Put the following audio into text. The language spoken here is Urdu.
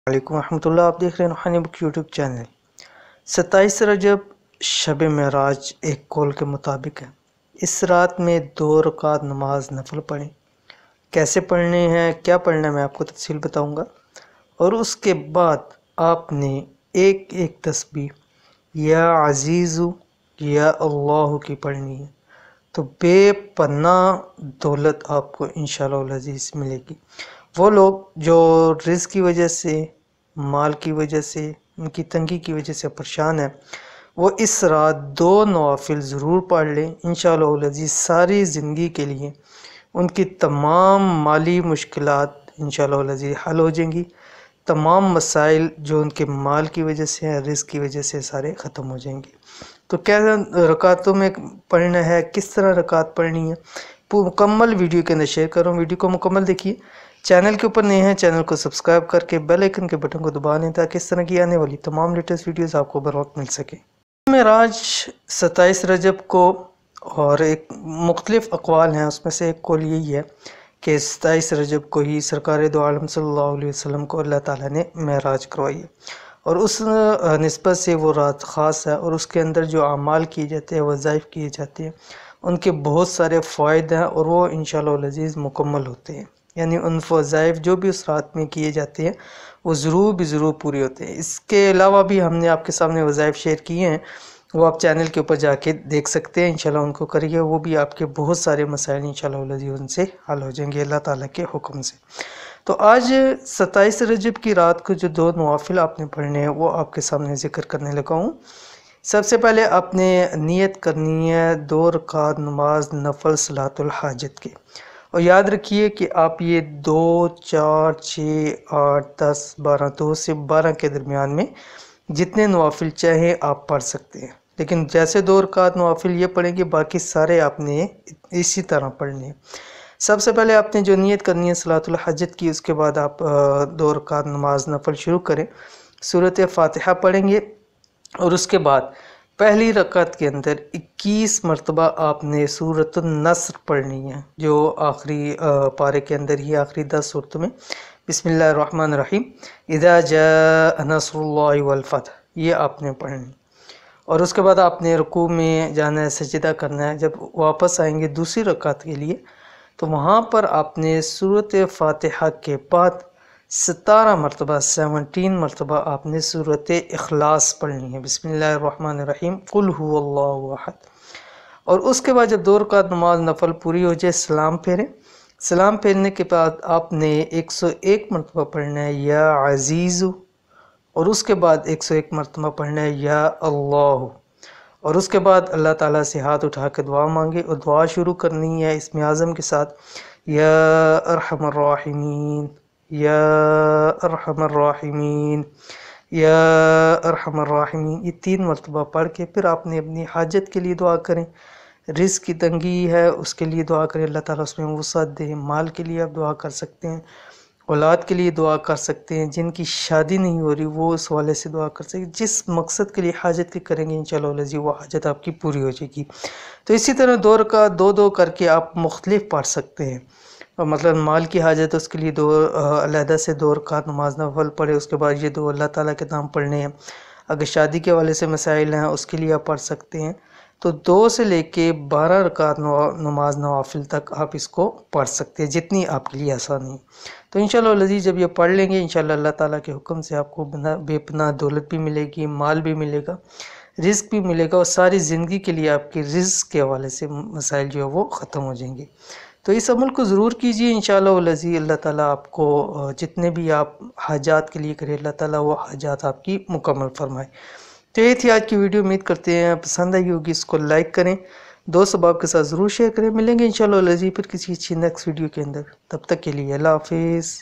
علیکم ورحمۃ اللہ۔ آپ دیکھ رہے ہیں روحانی بک یوٹیوب چینل۔ 27 رجب شب معراج ایک قول کے مطابق ہے۔ اس رات میں 2 رکعت نماز نفل پڑھیں۔ کیسے پڑھنے ہیں، کیا پڑھنا ہے، میں آپ کو تفصیل بتاؤں گا۔ اور اس کے بعد آپ نے ایک تسبیح یا عزیزو یا اللہ کی پڑھنی ہے، تو بے پناہ دولت آپ کو انشاءاللہ العزیز ملے گی۔ وہ لوگ جو رزق کی وجہ سے، مال کی وجہ سے، ان کی تنگی کی وجہ سے پریشان ہیں، وہ اس رات 2 نوافل ضرور پڑھ لیں۔ انشاءاللہ العزیز ساری زندگی کے لیے ان کی تمام مالی مشکلات انشاءاللہ العزیز حل ہو جائیں گی۔ تمام مسائل جو ان کے مال کی وجہ سے ہیں، رزق کی وجہ سے، سارے ختم ہو جائیں گے۔ تو کیا رکعتوں میں پڑھنا ہے، کس طرح رکعت پڑھنی ہے، مکمل ویڈیو کے اندر شیئر کروں۔ ویڈیو کو مکمل دیکھیے۔ چینل کے اوپر نئے ہیں، چینل کو سبسکرائب کر کے بیل آئیکن کے بٹن کو دبا لیں تاکہ اس طرح کی آنے والی تمام لیٹسٹ ویڈیوز آپ کو بر وقت مل سکے۔ معراج 27 رجب کو، اور ایک مختلف اقوال ہیں، اس میں سے ایک قول یہی ہے کہ 27 رجب کو ہی سرکار دو عالم صلی اللہ علیہ وسلم کو اللہ تعالیٰ نے معراج کروائی ہے، اور اس نسبت سے وہ رات خاص ہے، اور اس کے اندر جو اعمال کیے جاتے ہیں، وظائف کیے جاتے ہیں، ان کے بہت سارے فوائد ہیں، اور وہ انشاءاللہ العزیز مکمل ہوتے ہیں۔ یعنی ان وظائف جو بھی اس رات میں کیے جاتے ہیں وہ ضرور پورے ہوتے ہیں۔ اس کے علاوہ بھی ہم نے آپ کے سامنے وظائف شیئر کیے ہیں، وہ آپ چینل کے اوپر جا کے دیکھ سکتے ہیں۔ انشاءاللہ ان کو کریے، وہ بھی آپ کے بہت سارے مسائل انشاءاللہ العزیز ان سے حل ہو جائیں گے اللہ تعالیٰ کے حکم سے۔ تو آج 27 رجب کی رات کو جو 2 نوافل آپ نے پڑھنے ہیں وہ آپ کے سامنے ذکر کرنے لگا ہوں۔ سب سے پہلے آپ نے نیت کرنی ہے 2 رکعت نماز نفل صلاۃ الحاجت کے، اور یاد رکھیے کہ آپ یہ 2، 4، 6، 8، 10، 12، 2 سے 12 کے درمیان میں جتنے نوافل چاہیں آپ پڑھ سکتے ہیں، لیکن جیسے 2 رکعت نوافل یہ پڑھیں گے، باقی سارے آپ نے اسی طرح پڑھنے ہیں۔ سب سے پہلے آپ نے جو نیت کرنی ہے صلاۃ الحاجت کی، اس کے بعد آپ 2 رکعت نماز نفل شروع کریں، سورۃ فاتحہ پڑھیں گے، اور اس کے بعد پہلی رکعت کے اندر 21 مرتبہ آپ نے سورۃ النصر پڑھنی ہے، جو آخری پارے کے اندر ہی آخری 10 صورتوں میں بسم اللہ الرحمن الرحیم اذا جاء نصر اللہ والفتح، یہ آپ نے پڑھنی۔ اور اس کے بعد آپ نے رکوع میں جانا ہے، سجدہ کرنا ہے۔ جب واپس آئیں گے دوسری رکعت کے لیے، تو وہاں پر آپ نے سورۃ فاتحہ کے بعد 17 مرتبہ 17 مرتبہ آپ نے سورۃ اخلاص پڑھنی ہے، بسم اللہ الرحمن الرحیم قل هو اللہ احد۔ اور اس کے بعد جب 2 رکعت نماز نفل پوری ہو جائے، سلام پھیریں۔ سلام پھیرنے کے بعد آپ نے 101 مرتبہ پڑھنا ہے یا عزیز، اور اس کے بعد 101 مرتبہ پڑھنا ہے یا اللہ، اور اس کے بعد اللہ تعالیٰ سے ہاتھ اٹھا کے دعا مانگے، اور دعا شروع کرنی ہے اسم اعظم کے ساتھ، یا ارحم الراحمین یا ارحم الراحمین یا ارحم الراحمین، یہ 3 مرتبہ پڑھ کے پھر آپ نے اپنی حاجت کے لیے دعا کریں۔ رزق کی تنگی ہے اس کے لیے دعا کریں، اللہ تعالیٰ اس میں وسعت دے۔ مال کے لیے آپ دعا کر سکتے ہیں، اولاد کے لیے دعا کر سکتے ہیں، جن کی شادی نہیں ہو رہی وہ اس والے سے دعا کر سکتے ہیں۔ جس مقصد کے لیے حاجت کی کریں گے انشاءاللہ العزیز وہ حاجت آپ کی پوری ہو جائے گی۔ تو اسی طرح 2 رکعت 2 کر کے آپ مختلف پڑھ سکتے ہیں۔ مثلا مال کی حاجت اس کے لیے 2 علیحدہ سے 2 رکعت نماز نفل پڑھے، اس کے بعد یہ 2 اللہ تعالیٰ کے نام پڑھنے ہیں۔ اگر شادی کے حوالے سے مسائل ہیں اس کے لیے آپ پڑھ سکتے ہیں۔ تو 2 سے لے کے 12 رکعت نماز نوافل تک آپ اس کو پڑھ سکتے ہیں، جتنی آپ کے لیے آسانی ہے۔ تو انشاءاللہ العزیز جب یہ پڑھ لیں گے، انشاءاللہ اللہ تعالیٰ کے حکم سے آپ کو بے پناہ دولت بھی ملے گی، مال بھی ملے گا، رزق بھی ملے گا، اور ساری زندگی کے لیے آپ کے رزق کے حوالے سے مسائل جو ہے وہ ختم ہو جائیں گے۔ تو اس عمل کو ضرور کیجئے، انشاءاللہ العزیز اللہ تعالیٰ آپ کو جتنے بھی آپ حاجات کے لیے کرے، اللہ تعالیٰ وہ حاجات آپ کی مکمل فرمائے۔ تو یہ تھی آج کی ویڈیو، امید کرتے ہیں پسند آئی ہوگی، اس کو لائک کریں، دوست احباب کے ساتھ ضرور شیئر کریں۔ ملیں گے انشاءاللہ العزیز پھر کسی اچھی نیکسٹ ویڈیو کے اندر، تب تک کے لیے اللہ حافظ۔